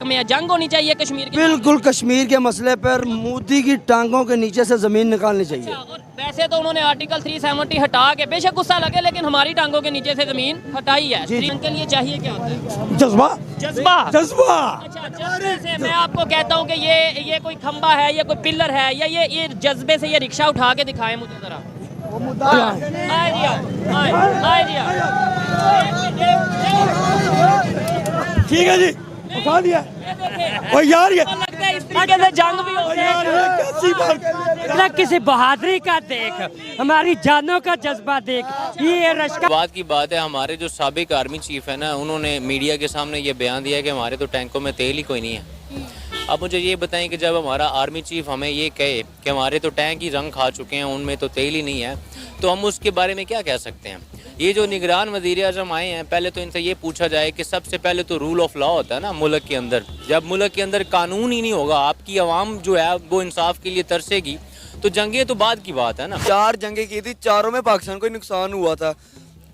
में जंग होनी चाहिए कश्मीर की। बिल्कुल, कश्मीर के मसले पर मोदी की टांगों के नीचे से ज़मीन निकालनी चाहिए। और वैसे तो उन्होंने आर्टिकल 370 हटा के, बेशक गुस्सा लगे, लेकिन हमारी टांगों के नीचे से ज़मीन हटाई है। उनके लिए चाहिए क्या होता है? जज्बा, जज्बा, जज्बा। अच्छा, जज्बे से मैं आपको कहता हूँ कि ये कोई खंबा है, ये कोई पिलर है, या ये जज्बे से ये रिक्शा उठा के दिखाए मुझे जरा। ठीक है जी, उठा दिया। और यार ये जंग भी हो इतना किसी बहादुरी का देख, हमारी जानों का जज्बा देख। ये रश्का बात की बात है, हमारे जो साबिक आर्मी चीफ है ना, उन्होंने मीडिया के सामने ये बयान दिया कि हमारे तो टैंकों में तेल ही कोई नहीं है। अब मुझे ये बताएं कि जब हमारा आर्मी चीफ हमें ये कहे कि हमारे तो टैंक ही रंग खा चुके हैं, उनमें तो तेल ही नहीं है, तो हम उसके बारे में क्या कह सकते हैं? ये जो निगरान वज़ीर आज़म आए हैं, पहले तो इनसे ये पूछा जाए कि सबसे पहले तो रूल ऑफ लॉ होता है ना मुल्क के अंदर। जब मुल्क के अंदर कानून ही नहीं होगा, आपकी आवाम जो है वो इंसाफ के लिए तरसेगी, तो जंगें तो बाद की बात है ना। 4 जंगें की थी, चारों में पाकिस्तान को नुकसान हुआ था।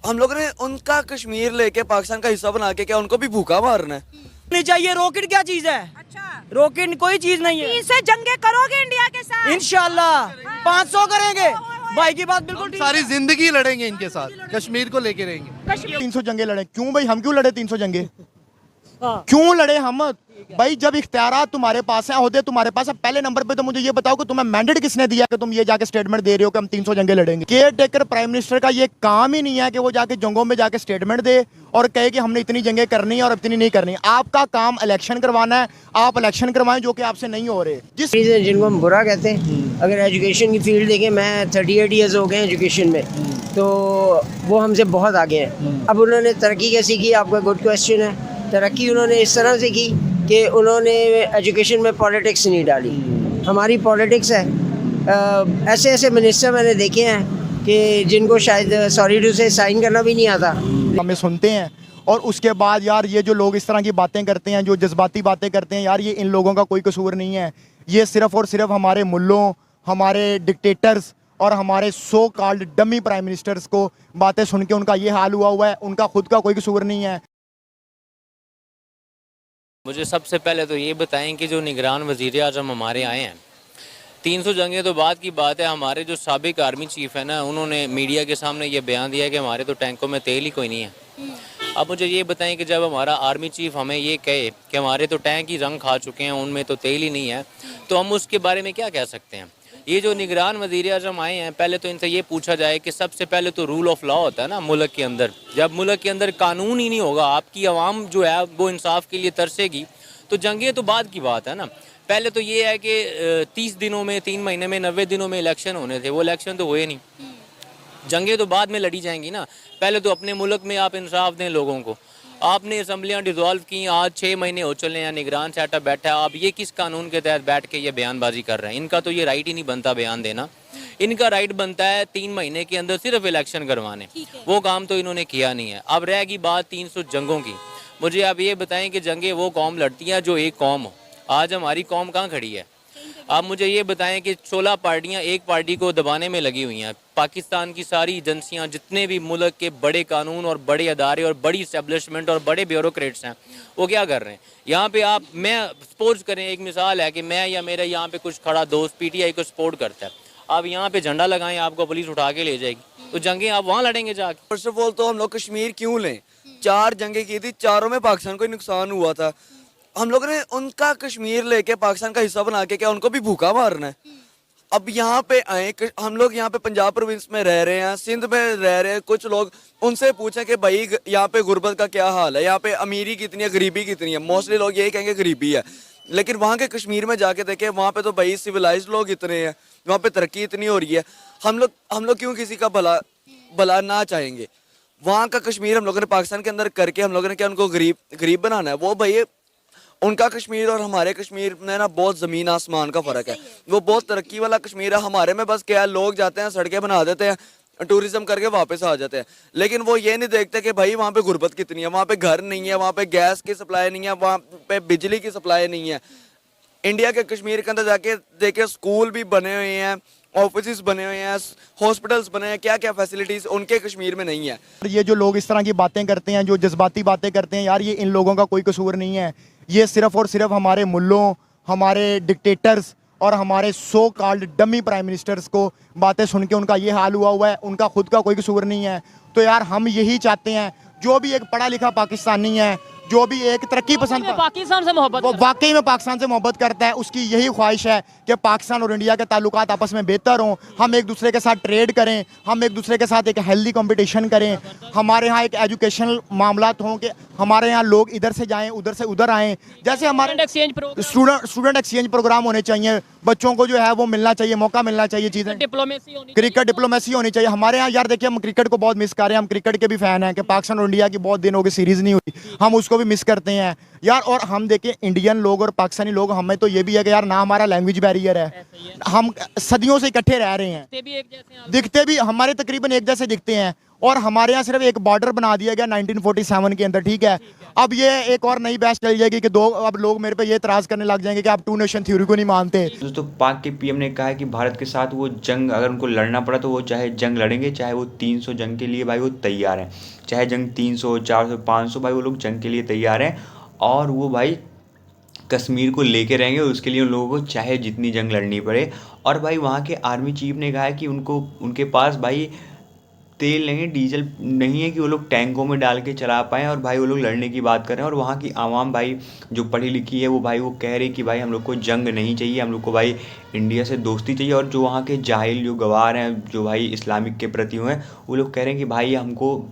हम लोगों ने उनका कश्मीर लेके पाकिस्तान का हिस्सा बना के क्या उनको भी भूखा मारना है? नहीं चाहिए। रॉकेट क्या चीज है? अच्छा, रॉकेट कोई चीज नहीं है। इससे जंगे करोगे इंडिया के साथ? इंशाल्लाह 500 करेंगे। भाई की बात बिल्कुल ठीक। सारी जिंदगी लड़ेंगे इनके साथ, कश्मीर को लेके रहेंगे। 300 जंगे लड़े क्यों भाई? हम क्यों लड़े 300 जंगे? क्यों लड़े हम भाई? जब इख्तियारात तुम्हारे पास है, ओहदे तुम्हारे पास है, पहले नंबर पे तो मुझे ये बताओ कि तुम्हें मैंडेट किसने दिया कि तुम ये जाके स्टेटमेंट दे रहे हो कि हम 300 जंगे लड़ेंगे? केयर टेकर प्राइम मिनिस्टर का ये काम ही नहीं है कि वो जाके जंगों में जाके स्टेटमेंट दे और कहे कि हमने इतनी जंगे करनी है और इतनी नहीं करनी। आपका काम इलेक्शन करवाना है, आप इलेक्शन करवाएं जो कि आपसे नहीं हो रहे। जिस जिनको हम बुरा कहते हैं, अगर एजुकेशन की फील्ड देखें, मैं 38 ईयर्स हो गए एजुकेशन में, तो वो हमसे बहुत आगे हैं। अब उन्होंने तरक्की कैसी की? आपका गुड क्वेश्चन है। तरक्की उन्होंने इस तरह से की कि उन्होंने एजुकेशन में पॉलिटिक्स नहीं डाली। हमारी पॉलिटिक्स है। ऐसे ऐसे मिनिस्टर मैंने देखे हैं कि जिनको शायद सॉरी टू से साइन करना भी नहीं आता। हमें सुनते हैं और उसके बाद यार ये जो लोग इस तरह की बातें करते हैं, जो जज्बाती बातें करते हैं, यार ये इन लोगों का कोई कसूर नहीं है। ये सिर्फ और सिर्फ हमारे मुल्लों, हमारे डिक्टेटर्स और हमारे so called dummy prime ministers को बातें सुन के उनका ये हाल हुआ है। उनका खुद का कोई कसूर नहीं है। मुझे सबसे पहले तो ये बताएं कि जो निगरान वज़ीर आज़म हमारे आए हैं, 300 जंगें तो बाद की बात है, हमारे जो साबिक आर्मी चीफ है ना, उन्होंने मीडिया के सामने ये बयान दिया कि हमारे तो टैंकों में तेल ही कोई नहीं है। अब मुझे ये बताएं कि जब हमारा आर्मी चीफ हमें ये कहे कि हमारे तो टैंक ही रंग खा चुके हैं, उनमें तो तेल ही नहीं है, तो हम उसके बारे में क्या कह सकते हैं? ये जो निगरान वज़ीर आज़म आए हैं, पहले तो इनसे ये पूछा जाए कि सबसे पहले तो रूल ऑफ लॉ होता है ना मुल्क के अंदर। जब मुल्क के अंदर कानून ही नहीं होगा, आपकी आवाम जो है वो इंसाफ के लिए तरसेगी, तो जंगें तो बाद की बात है ना। पहले तो ये है कि 30 दिनों में, 3 महीने में, 90 दिनों में इलेक्शन होने थे, वो इलेक्शन तो हुए नहीं। जंगें तो बाद में लड़ी जाएंगी ना। पहले तो अपने मुल्क में आप इंसाफ दें लोगों को। आपने असम्बलियाँ डिज़ोल्व की, आज 6 महीने हो चले हैं, निगरान सेटअप बैठा है, आप ये किस कानून के तहत बैठ के ये बयानबाजी कर रहे हैं? इनका तो ये राइट ही नहीं बनता बयान देना। इनका राइट बनता है 3 महीने के अंदर सिर्फ इलेक्शन करवाने। वो काम तो इन्होंने किया नहीं है। अब रह गई बात 300 जंगों की। मुझे आप ये बताएं कि जंगें वो कौम लड़ती हैं जो एक कौम हो। आज हमारी कौम कहाँ खड़ी है? आप मुझे ये बताएं कि 16 पार्टियां एक पार्टी को दबाने में लगी हुई हैं। पाकिस्तान की सारी एजेंसियां, जितने भी मुल्क के बड़े कानून और बड़े अदारे और बड़ी इस्टेब्लिशमेंट और बड़े ब्यूरोक्रेट्स हैं, वो क्या कर रहे हैं? यहाँ पे आप, मैं सपोज करें, एक मिसाल है कि मैं या मेरा यहाँ पे कुछ खड़ा दोस्त PTI को सपोर्ट करता है, आप यहाँ पे झंडा लगाएं, आपको पुलिस उठा के ले जाएगी, तो जंगें आप वहाँ लड़ेंगे जाके। फर्स्ट ऑफ ऑल तो हम लोग कश्मीर क्यों लें? 4 जंगें की थी, चारों में पाकिस्तान को नुकसान हुआ था। हम लोगों ने उनका कश्मीर लेके पाकिस्तान का हिस्सा बना के क्या उनको भी भूखा मारना है? अब यहाँ पे आए, हम लोग यहाँ पे पंजाब प्रोविंस में रह रहे हैं, सिंध में रह रहे हैं, कुछ लोग उनसे पूछें कि भाई यहाँ पे गुर्बत का क्या हाल है, यहाँ पे अमीरी कितनी है, गरीबी कितनी है? मोस्टली लोग यही कहेंगे गरीबी है। लेकिन वहाँ के कश्मीर में जाके देखें, वहाँ पे तो भाई सिविलाइज्ड लोग इतने हैं, वहाँ पे तरक्की इतनी हो रही है। हम लोग क्यों किसी का भला ना चाहेंगे? वहाँ का कश्मीर हम लोगों ने पाकिस्तान के अंदर करके हम लोगों ने क्या उनको गरीब बनाना है? वो भाई उनका कश्मीर और हमारे कश्मीर में ना बहुत ज़मीन आसमान का फ़र्क है। वो बहुत तरक्की वाला कश्मीर है। हमारे में बस क्या है, लोग जाते हैं, सड़कें बना देते हैं, टूरिज्म करके वापस आ जाते हैं, लेकिन वो ये नहीं देखते कि भाई वहाँ पे गुर्बत कितनी है, वहाँ पे घर नहीं है, वहाँ पे गैस की सप्लाई नहीं है, वहाँ पे बिजली की सप्लाई नहीं है। इंडिया के कश्मीर के अंदर जाके देखे, स्कूल भी बने हुए हैं, ऑफिस बने हुए हैं, हॉस्पिटल्स बने हैं, क्या क्या फैसिलिटीज उनके कश्मीर में नहीं है। ये जो लोग इस तरह की बातें करते हैं, जो जज्बाती बातें करते हैं, यार ये इन लोगों का कोई कसूर नहीं है। ये सिर्फ और सिर्फ हमारे मुल्लों, हमारे डिक्टेटर्स और हमारे so called dummy prime ministers को बातें सुन के उनका ये हाल हुआ है, उनका खुद का कोई कसूर नहीं है। तो यार हम यही चाहते हैं, जो भी एक पढ़ा लिखा पाकिस्तानी है, जो भी एक तरक्की पसंद, पाकिस्तान से मोहब्बत वो वाकई में पाकिस्तान से मोहब्बत करता है, उसकी यही ख्वाहिश है कि पाकिस्तान और इंडिया के ताल्लुकात आपस में बेहतर हों, हम एक दूसरे के साथ ट्रेड करें, हम एक दूसरे के साथ एक हेल्दी कंपटीशन करें, हमारे यहाँ एक एजुकेशनल मामलात हों कि हमारे यहाँ लोग इधर से जाएं, उधर से उधर आएँ। जैसे हमारे स्टूडेंट एक्सचेंज प्रोग्राम होने चाहिए, बच्चों को जो है वो मिलना चाहिए, मौका मिलना चाहिए, चीज़ें क्रिकेट डिप्लोमेसी होनी चाहिए हमारे यहाँ। यार देखिए हम क्रिकेट को बहुत मिस कर रहे हैं, हम क्रिकेट के भी फ़ैन हैं कि पाकिस्तान और इंडिया की बहुत दिन हो गए सीरीज़ नहीं हुई, हम उसको भी मिस करते हैं यार। और हम देखें इंडियन लोग और पाकिस्तानी लोग, हमें तो ये भी है कि यार ना हमारा लैंग्वेज बैरियर है, हम सदियों से इकट्ठे रह रहे हैं, दिखते भी हमारे तकरीबन एक जैसे दिखते हैं। और हमारे यहाँ सिर्फ एक बॉर्डर बना दिया गया 1947 के अंदर, ठीक है। अब ये एक और नई बहस चल जाएगी कि अब लोग मेरे पे ये इतराज़ करने लग जाएंगे कि आप टू नेशन थ्योरी को नहीं मानते। दोस्तों पाक के पीएम ने कहा है कि भारत के साथ वो जंग अगर उनको लड़ना पड़ा तो वो चाहे जंग लड़ेंगे, चाहे वो 300 जंग के लिए भाई वो तैयार हैं, चाहे जंग 300 400 500 भाई वो लोग जंग के लिए तैयार हैं। और वो भाई कश्मीर को लेके रहेंगे, उसके लिए उन लोगों को चाहे जितनी जंग लड़नी पड़े। और भाई वहाँ के आर्मी चीफ ने कहा है कि उनके पास भाई तेल नहीं, डीजल नहीं है कि वो लोग टैंकों में डाल के चला पाएँ, और भाई वो लोग लड़ने की बात कर रहे हैं। और वहाँ की आवाम भाई जो पढ़ी लिखी है वो कह रही कि भाई हम लोग को जंग नहीं चाहिए, हम लोग को भाई इंडिया से दोस्ती चाहिए। और जो वहाँ के जाहिल जो गवार हैं, जो भाई इस्लामिक के प्रति हैं, वो लोग कह रहे हैं कि भाई हमको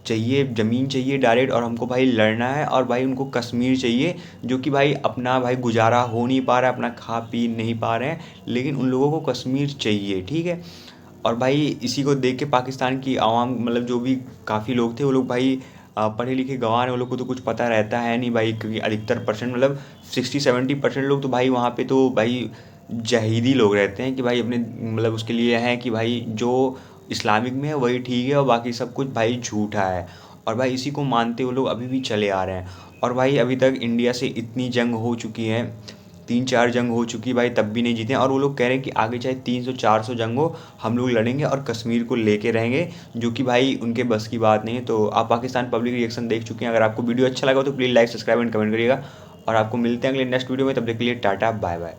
चाहिए ज़मीन चाहिए डायरेक्ट, और हमको भाई लड़ना है। और भाई उनको कश्मीर चाहिए, जो कि भाई अपना भाई गुजारा हो नहीं पा रहा है, अपना खा पी नहीं पा रहे हैं, लेकिन उन लोगों को कश्मीर चाहिए, ठीक है। और भाई इसी को देख के पाकिस्तान की आवाम, मतलब जो भी काफ़ी लोग थे वो लोग भाई पढ़े लिखे गंवार हैं, वो लोग को तो कुछ पता रहता है नहीं भाई, क्योंकि अधिकतर परसेंट मतलब 60-70% लोग तो भाई वहाँ पे तो भाई जहीदी लोग रहते हैं कि भाई अपने मतलब उसके लिए हैं कि भाई जो इस्लामिक में है वही ठीक है और बाकी सब कुछ भाई झूठा है। और भाई इसी को मानते वो लोग अभी भी चले आ रहे हैं। और भाई अभी तक इंडिया से इतनी जंग हो चुकी है, 3-4 जंग हो चुकी भाई, तब भी नहीं जीते। और वो लोग कह रहे हैं कि आगे चाहे 300-400 जंग हो, हम लोग लड़ेंगे और कश्मीर को लेके रहेंगे, जो कि भाई उनके बस की बात नहीं है। तो आप पाकिस्तान पब्लिक रिएक्शन देख चुके हैं। अगर आपको वीडियो अच्छा लगा तो please like, subscribe and comment करिएगा। और आपको मिलते हैं अगले नेक्स्ट वीडियो में, तब तक के लिए टाटा बाय बाय।